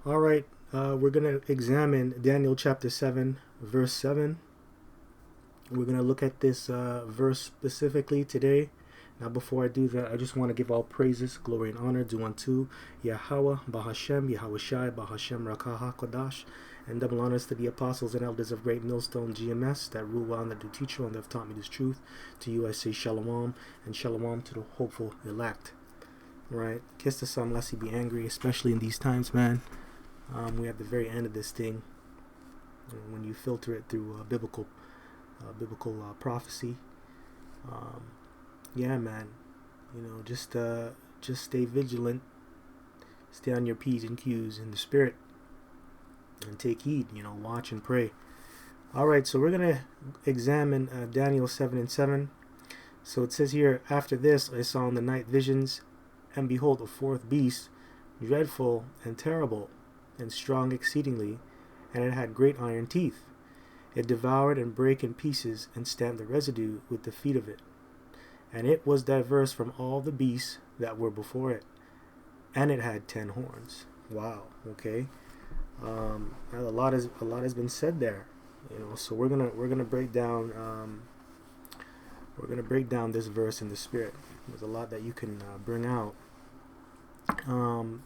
All right, we're going to examine Daniel chapter 7, verse 7. We're going to look at this verse specifically today. Now, before I do that, I just want to give all praises, glory, and honor due unto Yahweh, Bahashem, Yahweh Shai, Bahashem, Rakaha, Kodash, and double honors to the apostles and elders of Great Millstone GMS that rule well and that do teach well and that have taught me this truth. To you I say shalom, and shalom to the hopeful elect. Right? Kiss the son lest he be angry, especially in these times, man. We have the very end of this thing when you filter it through biblical prophecy. Um, yeah, man. Just stay vigilant, stay on your p's and q's in the spirit, and take heed. Watch and pray. All right, so we're gonna examine Daniel 7:7. So it says here, after this I saw in the night visions, and behold, a fourth beast, dreadful and terrible, and strong exceedingly, and it had great iron teeth. It devoured and brake in pieces, and stamped the residue with the feet of it. And it was diverse from all the beasts that were before it, and it had 10 horns. Wow. Okay. A lot has been said there. So we're gonna break down this verse in the spirit. There's a lot that you can bring out.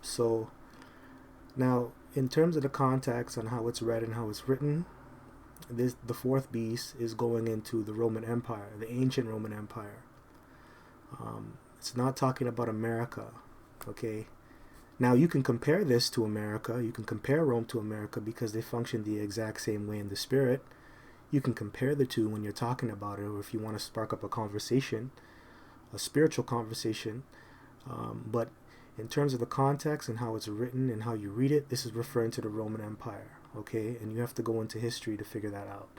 So now, in terms of the context on how it's read and how it's written, the fourth beast is going into the Roman Empire, the ancient Roman Empire. It's not talking about America, okay? Now, you can compare this to America. You can compare Rome to America because they function the exact same way in the spirit. You can compare the two when you're talking about it, or if you want to spark up a conversation, a spiritual conversation. But in terms of the context and how it's written and how you read it, this is referring to the Roman Empire, okay? And you have to go into history to figure that out,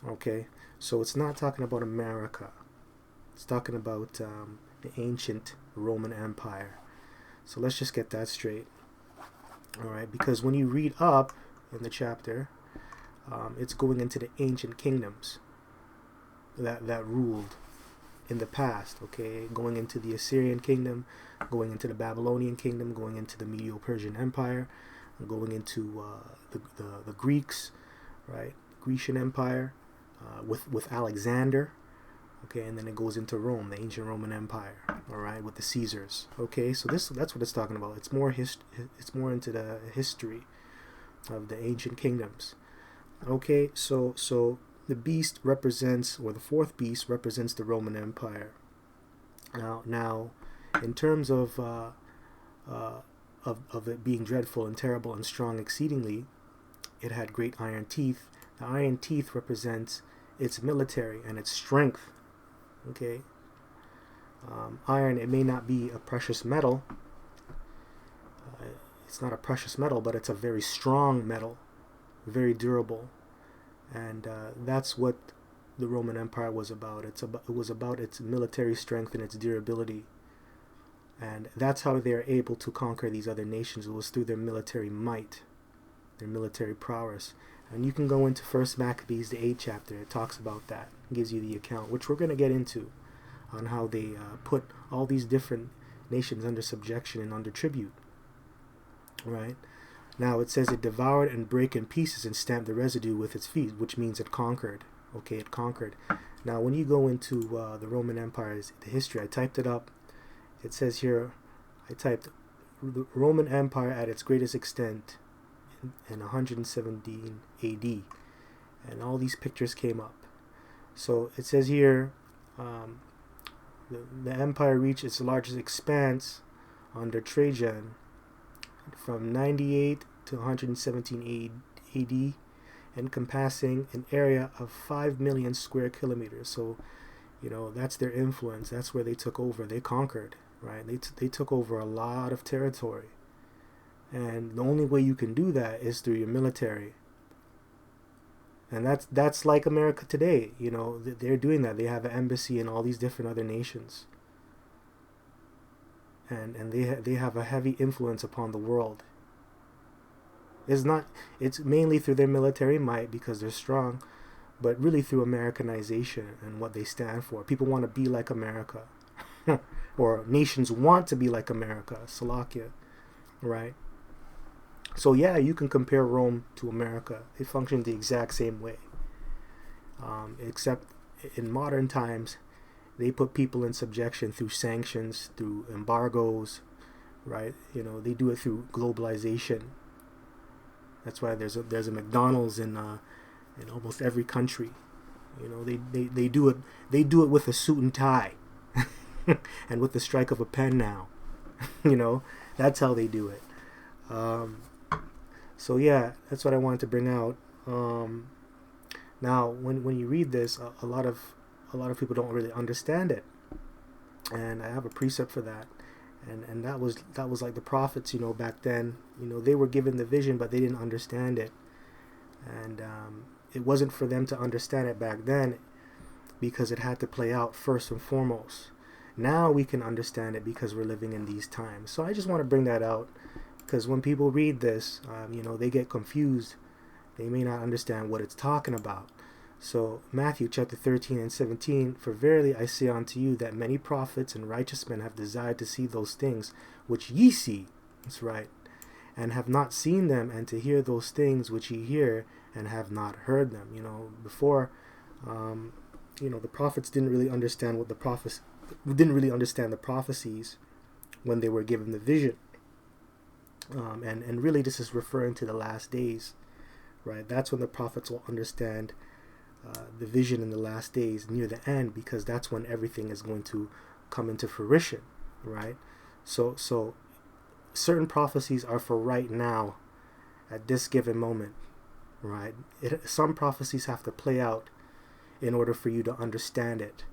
okay? So it's not talking about America. It's talking about the ancient Roman Empire. So let's just get that straight, all right? Because when you read up in the chapter, it's going into the ancient kingdoms that ruled in the past, okay? Going into the Assyrian kingdom, going into the Babylonian kingdom, going into the Medo-Persian Empire, going into the Greeks, right? Grecian Empire with Alexander, okay? And then it goes into Rome, the ancient Roman Empire, all right, with the Caesars, okay? So that's what it's talking about. It's more into the history of the ancient kingdoms, okay? So the beast represents, or the fourth beast represents, the Roman Empire. Now, in terms of it being dreadful and terrible and strong exceedingly, it had great iron teeth. The iron teeth represents its military and its strength. Okay, iron, it may not be a precious metal. It's not a precious metal, but it's a very strong metal, very durable. And that's what the Roman Empire was about. It was about its military strength and its durability. And that's how they are able to conquer these other nations. It was through their military might, their military prowess. And you can go into First Maccabees, the 8th chapter. It talks about that. It gives you the account, which we're going to get into, on how they put all these different nations under subjection and under tribute. Right? Now it says it devoured and brake in pieces and stamped the residue with its feet, which means it conquered. Okay, it conquered. Now when you go into the Roman Empire's the history, I typed it up. It says here, I typed the Roman Empire at its greatest extent in 117 AD, and all these pictures came up. So it says here, the empire reached its largest expanse under Trajan from 98 to 117 AD, encompassing an area of 5 million square kilometers. So, that's their influence. That's where they took over. They conquered, right? They took over a lot of territory. And the only way you can do that is through your military. And that's like America today. They're doing that. They have an embassy in all these different other nations. And they have a heavy influence upon the world. It's mainly through their military might because they're strong, but really through Americanization and what they stand for. People want to be like America. Or nations want to be like America, Slovakia, right? So yeah, you can compare Rome to America. It functioned the exact same way, except in modern times, they put people in subjection through sanctions, through embargoes, right? They do it through globalization. That's why there's a McDonald's in almost every country. They do it with a suit and tie, and with the strike of a pen now. That's how they do it. So yeah, that's what I wanted to bring out. Now, when you read this, a lot of people don't really understand it, and I have a precept for that. And that was like the prophets, back then. They were given the vision, but they didn't understand it, and it wasn't for them to understand it back then, because it had to play out first and foremost. Now we can understand it because we're living in these times. So I just want to bring that out, because when people read this, they get confused. They may not understand what it's talking about. So Matthew chapter 13 and 17, for verily I say unto you that many prophets and righteous men have desired to see those things which ye see. That's right. And have not seen them, and to hear those things which ye hear, and have not heard them. Before, the prophets didn't really understand the prophecies when they were given the vision. And really this is referring to the last days, right? That's when the prophets will understand the vision in the last days, near the end, because that's when everything is going to come into fruition, right? So certain prophecies are for right now, at this given moment, right? Some prophecies have to play out in order for you to understand it,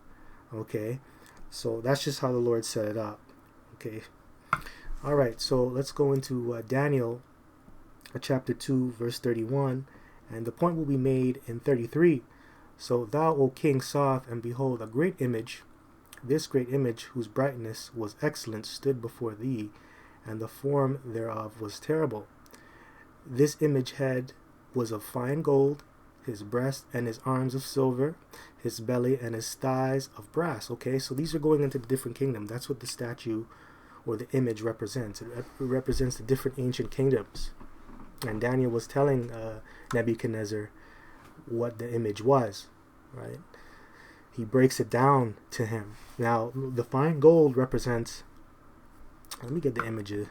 okay? So that's just how the Lord set it up, okay? All right, so let's go into Daniel chapter 2, verse 31, and the point will be made in 33. So thou, O king, sawest, and behold, a great image. This great image, whose brightness was excellent, stood before thee, and the form thereof was terrible. This image head was of fine gold, his breast and his arms of silver, his belly and his thighs of brass. Okay, so these are going into the different kingdom. That's what the statue or the image represents. It represents the different ancient kingdoms. And Daniel was telling Nebuchadnezzar what the image was, right? He breaks it down to him. Now, the fine gold represents, let me get the image in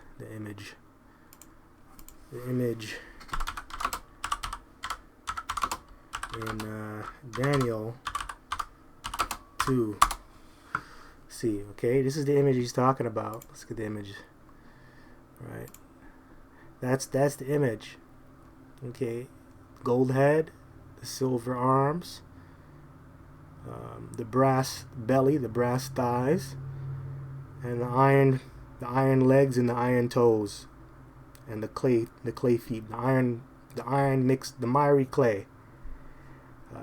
Daniel 2. See, okay, this is the image he's talking about. Let's get the image. All right, that's the image. Okay, gold head, the silver arms, the brass belly, the brass thighs, and the iron legs and the iron toes, and the clay feet. The iron mixed, the miry clay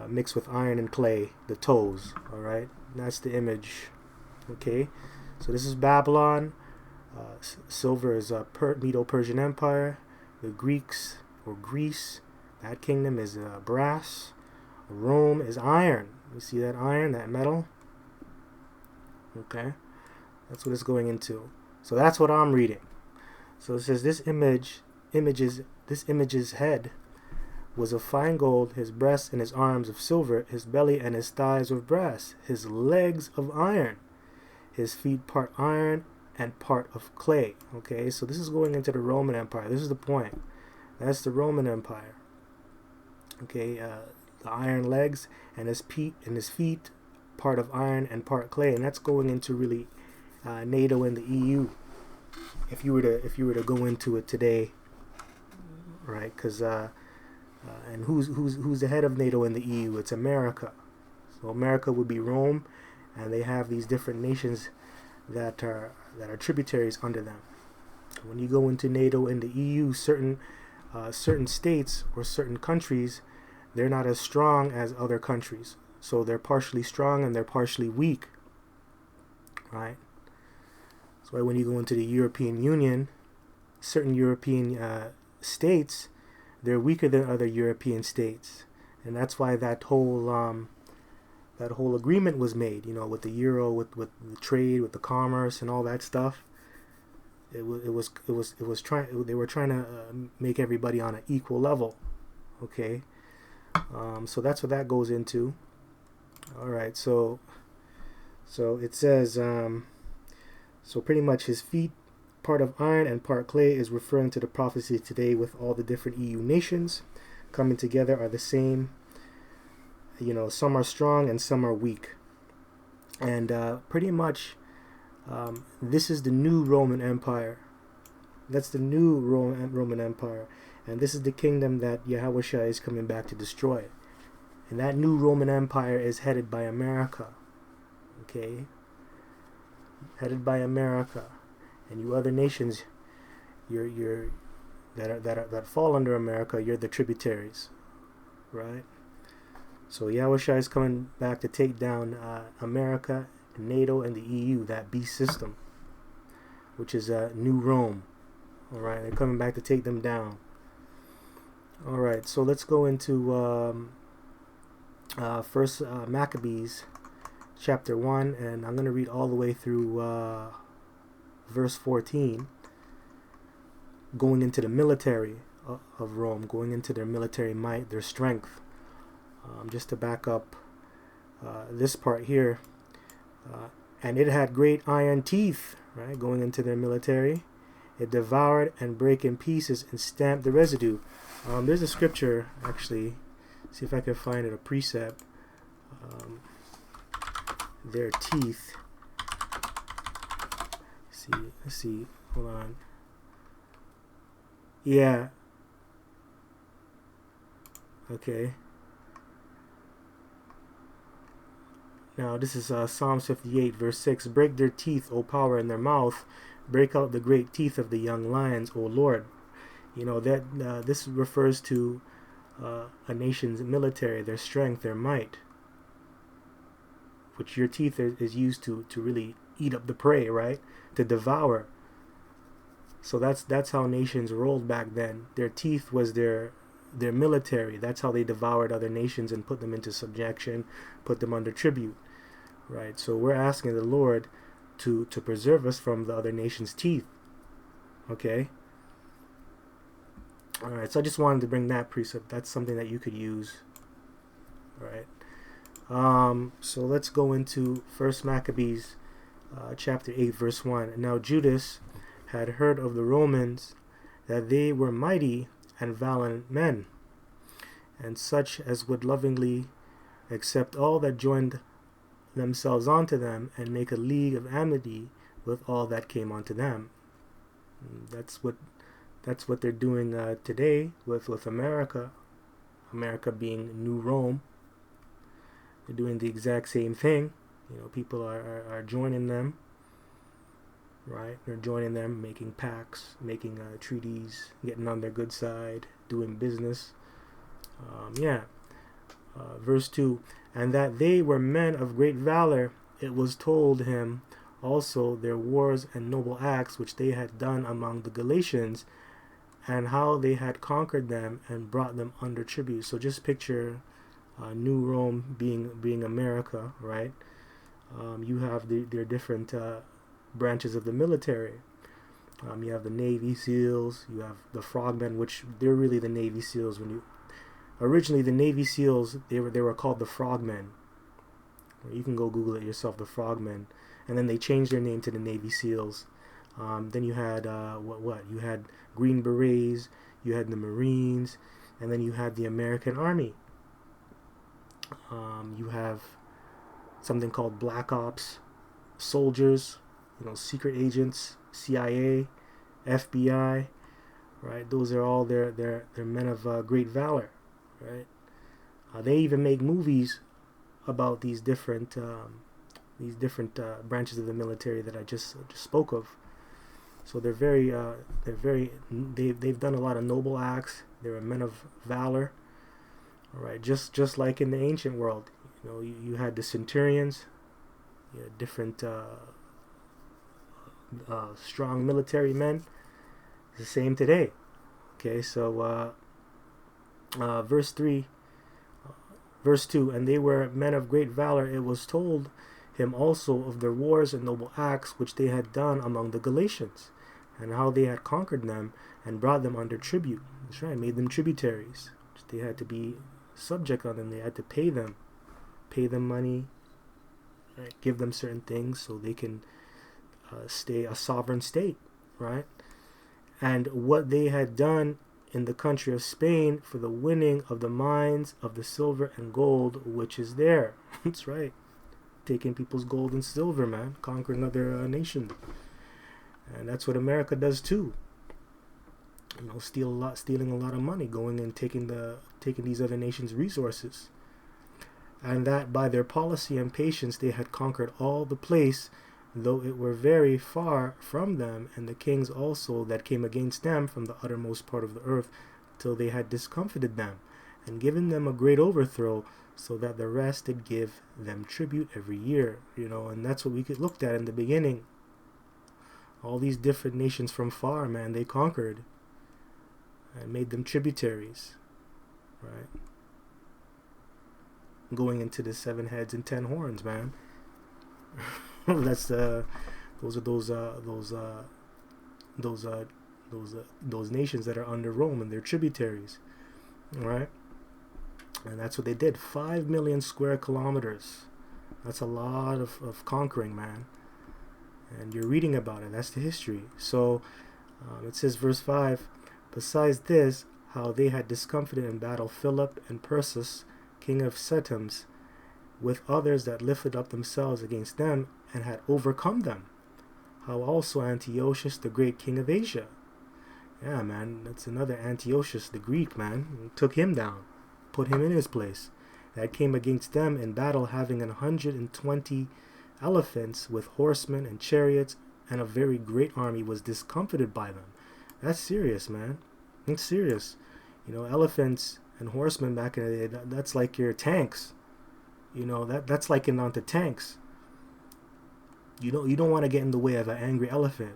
mixed with iron and clay, the toes. All right, that's the image. Okay, so this is Babylon. Silver is Medo-Persian Empire. The Greeks, or Greece, that kingdom is brass. Rome is iron. You see that iron, that metal? Okay, that's what it's going into. So that's what I'm reading. So it says this image's head was of fine gold, his breasts and his arms of silver, his belly and his thighs of brass, his legs of iron, his feet part iron and part of clay. Okay, so this is going into the Roman Empire. This is the point. That's the Roman Empire. Okay, the iron legs and his feet part of iron and part clay, and that's going into really NATO and the EU. If you were to go into it today, right? Because and who's the head of NATO and the EU? It's America. So America would be Rome, and they have these different nations that are tributaries under them. When you go into NATO and the EU, certain states or certain countries, they're not as strong as other countries. So they're partially strong and they're partially weak, right? That's why when you go into the European Union, certain European states, they're weaker than other European states, and that's why that whole agreement was made. With the euro, with the trade, with the commerce, and all that stuff. it was trying. They were trying to make everybody on an equal level. Okay, so that's what that goes into. All right, so it says so pretty much his feet, part of iron and part clay, is referring to the prophecy today with all the different EU nations coming together are the same. You know, some are strong and some are weak, and pretty much this is the new Roman Empire. That's the new Roman Empire, and this is the kingdom that Yahushua is coming back to destroy. And that new Roman Empire is headed by America. Okay, headed by America, and you other nations, you're that fall under America, you're the tributaries, right? So Yahushua is coming back to take down America, NATO, and the EU, that beast system, which is New Rome. All right, they're coming back to take them down. All right, so let's go into First Maccabees, chapter 1, and I'm going to read all the way through verse 14, going into the military of Rome, going into their military might, their strength. Just to back up this part here, and it had great iron teeth, right, going into their military. It devoured and brake in pieces and stamped the residue. There's a scripture, actually, see if I can find it, a precept. Their teeth. Let's see, hold on. Yeah. Okay. Now this is Psalms 58 verse 6. Break their teeth, O power, in their mouth. Break out the great teeth of the young lions, O Lord. You know that this refers to a nation's military, their strength, their might, which your teeth is used to really eat up the prey, right? To devour. So that's how nations rolled back then. Their teeth was their military. That's how they devoured other nations and put them into subjection, put them under tribute, right? So we're asking the Lord to preserve us from the other nations' teeth. Okay. All right. So I just wanted to bring that precept. That's something that you could use. All right. So let's go into First Maccabees, chapter 8, verse 1. Now Judas had heard of the Romans, that they were mighty and valiant men, and such as would lovingly accept all that joined themselves unto them, and make a league of amity with all that came unto them. That's what they're doing today with America. America being New Rome. They're doing the exact same thing. You know, people are joining them. Right, they're joining them, making pacts, making treaties, getting on their good side, doing business. Verse 2, and that they were men of great valor, it was told him also their wars and noble acts which they had done among the Galatians, and how they had conquered them and brought them under tribute. So just picture New Rome being America, right? You have their different branches of the military. You have the Navy SEALs, you have the Frogmen, which they're really the Navy SEALs. Originally the Navy SEALs, they were called the Frogmen. You can go Google it yourself, the Frogmen, and then they changed their name to the Navy SEALs. Then you had you had Green Berets, you had the Marines, and then you had the American Army. You have something called Black Ops soldiers, secret agents, CIA, FBI, right? Those are all their men of great valor, right? They even make movies about these different branches of the military that I just spoke of. So they've done a lot of noble acts. They're men of valor, all right? Just like in the ancient world, you had the centurions, you had different strong military men. It's the same today. Okay, so verse 3, verse 2, and they were men of great valor. It was told him also of their wars and noble acts which they had done among the Galatians, and how they had conquered them and brought them under tribute. That's right, made them tributaries. They had to be subject on them. They had to pay them money, right? Give them certain things so they can stay a sovereign state, right? And what they had done in the country of Spain for the winning of the mines of the silver and gold which is there. That's right, taking people's gold and silver, man, conquering other nations. And that's what America does too. You know, stealing a lot of money, going and taking these other nations' resources. And that by their policy and patience they had conquered all the place, though it were very far from them, and the kings also that came against them from the uttermost part of the earth, till they had discomfited them, and given them a great overthrow, so that the rest did give them tribute every year. You know, and that's what we could looked at in the beginning. All these different nations from far, man, they conquered and made them tributaries, right? Going into the 7 heads and 10 horns, man. That's those nations that are under Rome, and they're tributaries, right? And that's what they did. 5 million square kilometers. That's a lot of conquering, man. And you're reading about it. That's the history. So it says, verse 5, besides this, how they had discomfited in battle Philip and Persis, king of Setims, with others that lifted up themselves against them, and had overcome them. How also Antiochus, the great king of Asia. Yeah, man, that's another Antiochus, the Greek, man. Took him down, put him in his place. That came against them in battle, having 120 elephants with horsemen and chariots, and a very great army was discomfited by them. That's serious, man. It's serious. You know, elephants and horsemen back in the day, that's like your tanks. You know, that's likened onto tanks. You don't want to get in the way of an angry elephant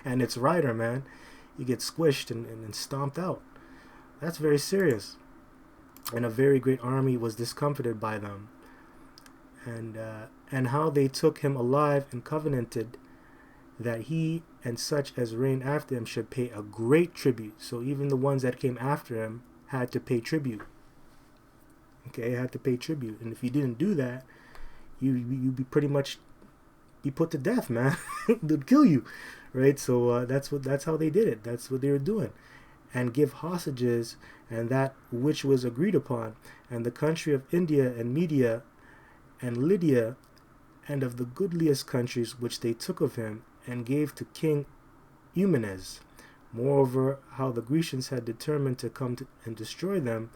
and its rider, man. You get squished and stomped out. That's very serious. And a very great army was discomfited by them. And how they took him alive and covenanted that he and such as reigned after him should pay a great tribute. So even the ones that came after him had to pay tribute. Okay, had to pay tribute. And if you didn't do that, you'd be pretty much be put to death, man. They'd kill you, right? So that's how they did it. That's what they were doing. And give hostages and that which was agreed upon, and the country of India and Media and Lydia, and of the goodliest countries which they took of him, and gave to King Eumenes. Moreover, how the Grecians had determined to come and destroy them,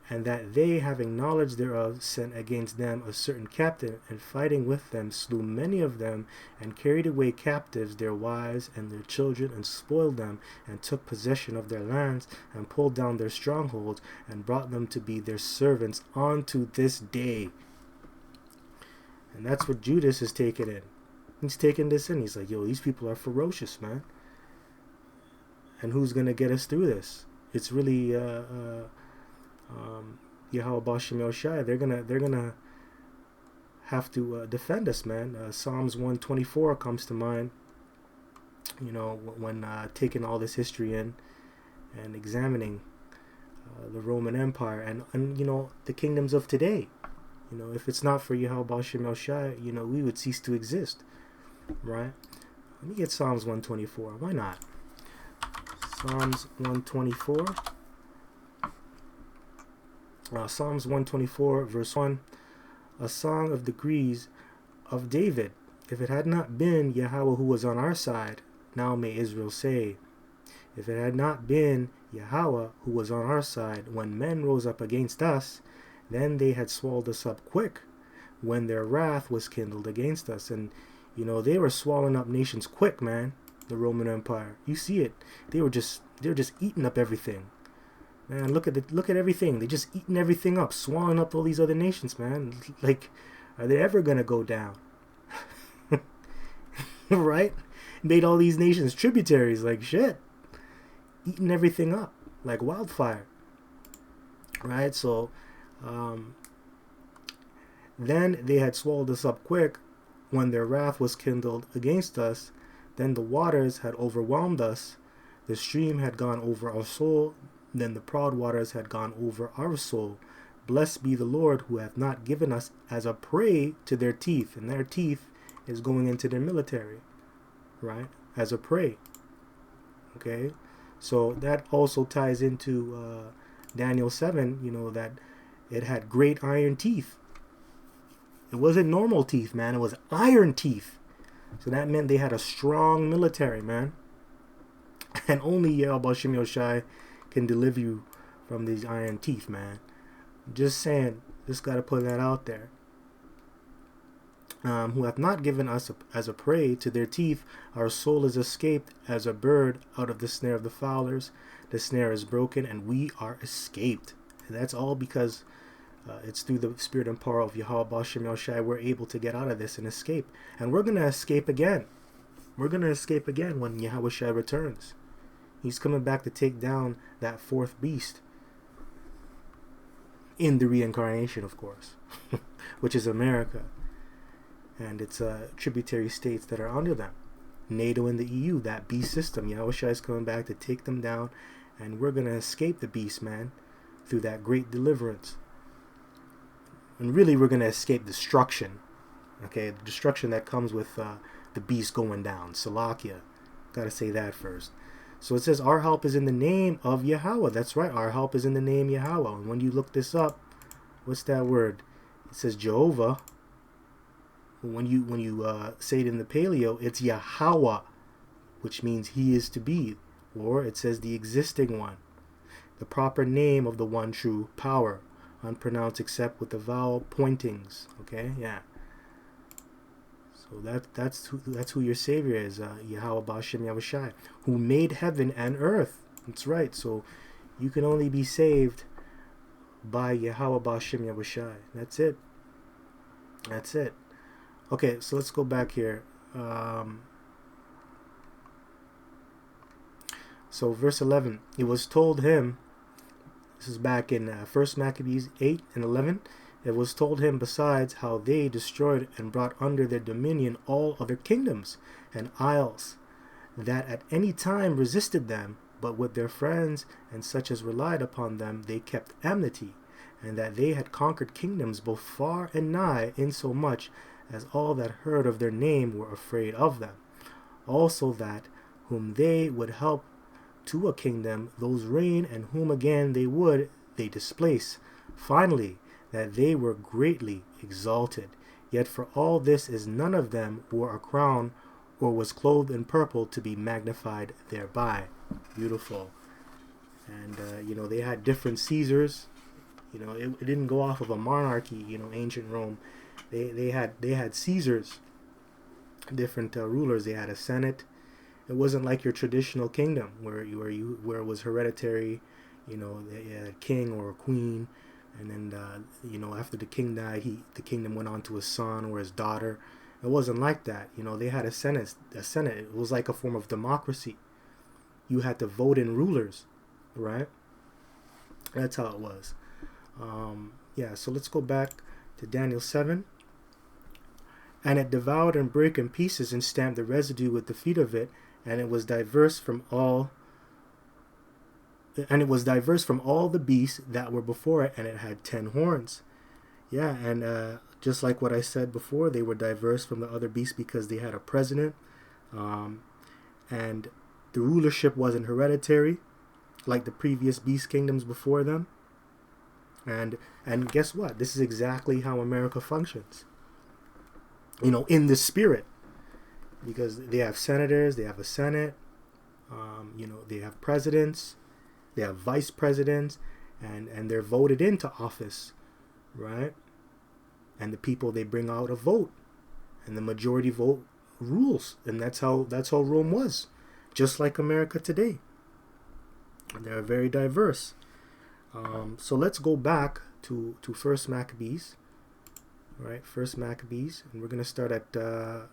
and that they, having knowledge thereof, sent against them a certain captain, and fighting with them slew many of them, and carried away captives their wives and their children, and spoiled them, and took possession of their lands, and pulled down their strongholds, and brought them to be their servants unto this day. And that's what Judas is taking in. He's taking this in. He's like, yo, these people are ferocious, man. And who's going to get us through this? It's really Yahweh Bashem Yoshai. They're gonna have to defend us, man. Psalms 124 comes to mind. You know, when taking all this history in and examining the Roman Empire and you know, the kingdoms of today. You know, if it's not for Yahweh Bashem Yoshai, you know, we would cease to exist, right? Let me get Psalms 124. Why not? Psalms 124. Psalms 124, verse 1. A song of degrees of David. If it had not been Yahweh who was on our side, now may Israel say. If it had not been Yahweh who was on our side, when men rose up against us, then they had swallowed us up quick, when their wrath was kindled against us. And, you know, they were swallowing up nations quick, man, the Roman Empire. You see it. They're just eating up everything. Man, look at everything. They're just eating everything up, swallowing up all these other nations, man. Like, are they ever going to go down? Right? Made all these nations tributaries, like shit. Eating everything up, like wildfire. Right? So, then they had swallowed us up quick when their wrath was kindled against us. Then the waters had overwhelmed us. The stream had gone over our soul. Then the proud waters had gone over our soul. Blessed be the Lord, who hath not given us as a prey to their teeth. And their teeth is going into their military, right? As a prey. Okay? So that also ties into Daniel 7, that it had great iron teeth. It wasn't normal teeth, man. It was iron teeth. So that meant they had a strong military, man. And only Yahweh Shem Yoshai can deliver you from these iron teeth, man. Just saying. Just got to put that out there. Who hath not given us as a prey to their teeth. Our soul is escaped as a bird out of the snare of the fowlers. The snare is broken and we are escaped. And that's all because it's through the spirit and power of Yahweh Shem Yoshai we're able to get out of this and escape. And we're going to escape again. We're going to escape again when Yahweh Shai returns. He's coming back to take down that fourth beast. In the reincarnation, of course. Which is America. And its tributary states that are under them. NATO and the EU, that beast system. Yahweh Shai is coming back to take them down. And we're going to escape the beast, man. Through that great deliverance. And really, we're going to escape destruction. Okay, the destruction that comes with the beast going down. Salakia. Got to say that first. So it says, our help is in the name of Yahweh. That's right, our help is in the name Yahweh. And when you look this up, what's that word? It says Jehovah. When you say it in the Paleo, it's Yahweh, which means he is to be. Or it says the existing one. The proper name of the one true power. Unpronounced except with the vowel pointings. Okay, yeah. So that's who your Savior is, Yahweh Ba'ashem Yahushai, who made heaven and earth. That's right. So you can only be saved by Yahweh Ba'ashem Yahushai. That's it. That's it. Okay, so let's go back here. So verse 11, it was told him. This is back in 1 Maccabees 8 and 11. It was told him besides how they destroyed and brought under their dominion all other kingdoms and isles that at any time resisted them, but with their friends and such as relied upon them they kept enmity, and that they had conquered kingdoms both far and nigh, insomuch as all that heard of their name were afraid of them. Also that whom they would help to a kingdom, those reign, and whom again they displace. Finally, that they were greatly exalted. Yet for all this is none of them wore a crown or was clothed in purple to be magnified thereby. Beautiful. And, they had different Caesars. It didn't go off of a monarchy, ancient Rome. They had Caesars, different rulers. They had a Senate. It wasn't like your traditional kingdom where it was hereditary, they had a king or a queen. And then, after the king died, the kingdom went on to his son or his daughter. It wasn't like that. They had a senate. It was like a form of democracy. You had to vote in rulers, right? That's how it was. So let's go back to Daniel 7. And it devoured and brake in pieces and stamped the residue with the feet of it, and it was diverse from all the beasts that were before it, and it had 10 horns. Yeah, and just like what I said before, they were diverse from the other beasts because they had a president, and the rulership wasn't hereditary, like the previous beast kingdoms before them. And guess what? This is exactly how America functions. In the spirit, because they have senators, they have a senate, they have presidents. They have vice presidents, and they're voted into office, right? And the people, they bring out a vote, and the majority vote rules, and that's how Rome was, just like America today. And they're very diverse. So let's go back to 1 Maccabees, right? 1 Maccabees, and we're going to start at 1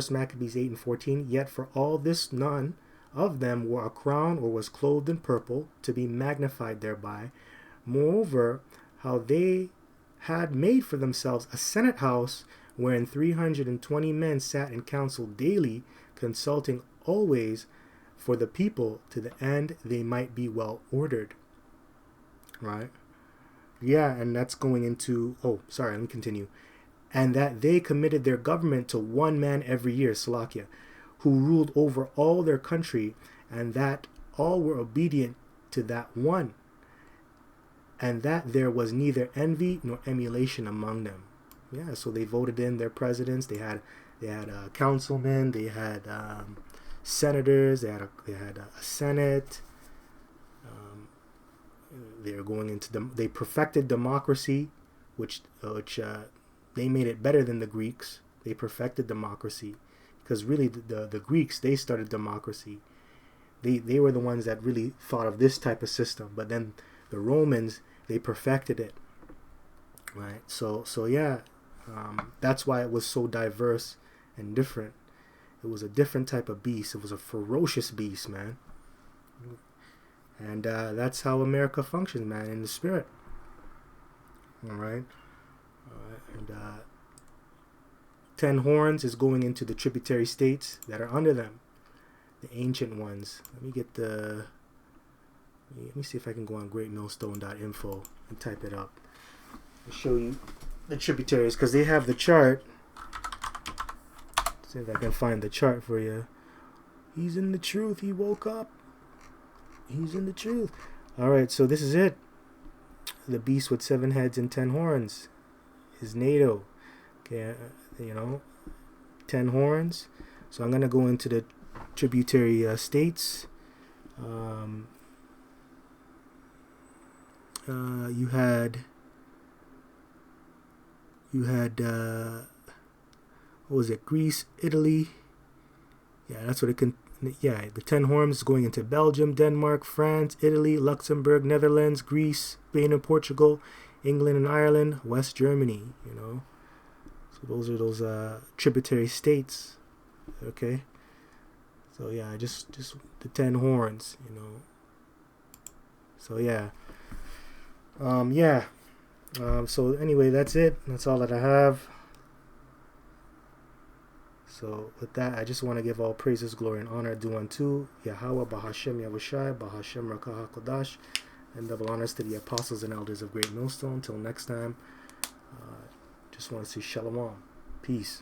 Maccabees 8 and 14. Yet for all this none of them wore a crown or was clothed in purple to be magnified thereby. Moreover, how they had made for themselves a senate house wherein 320 men sat in council daily consulting always for the people to the end they might be well ordered. Right? Yeah, and that's going into, let me continue. And that they committed their government to one man every year, Salakia, who ruled over all their country, and that all were obedient to that one, and that there was neither envy nor emulation among them. Yeah, so they voted in their presidents. They had councilmen. They had senators. They had a senate. They were going into they perfected democracy, which they made it better than the Greeks. They perfected democracy, because really the Greeks, they started democracy. They were the ones that really thought of this type of system, but then the Romans, they perfected it. Right? So yeah, that's why it was so diverse and different. It was a different type of beast. It was a ferocious beast, man. And that's how America functions, man, in the spirit. All right. And 10 horns is going into the tributary states that are under them, the ancient ones. Let me see if I can go on greatmillstone.info and type it up. I'll show you the tributaries, because they have the chart. See if I can find the chart for you. He's in the truth. He woke up. He's in the truth. All right, so this is it. The beast with 7 heads and 10 horns is NATO. Okay, 10 horns. So I'm going to go into the tributary states. You had what was it? Greece, Italy. Yeah, that's what it can. Yeah, the 10 horns is going into Belgium, Denmark, France, Italy, Luxembourg, Netherlands, Greece, Spain and Portugal, England and Ireland, West Germany, So those are those tributary states. Okay. So yeah, just the 10 horns, So yeah. So anyway, that's it. That's all that I have. So with that, I just want to give all praises, glory, and honor due unto Yahweh, Bahashem Yahushai, Bahashem Rakah HaKodash, and double honors to the apostles and elders of Great Millstone. Until next time, just want to say shalom. Peace.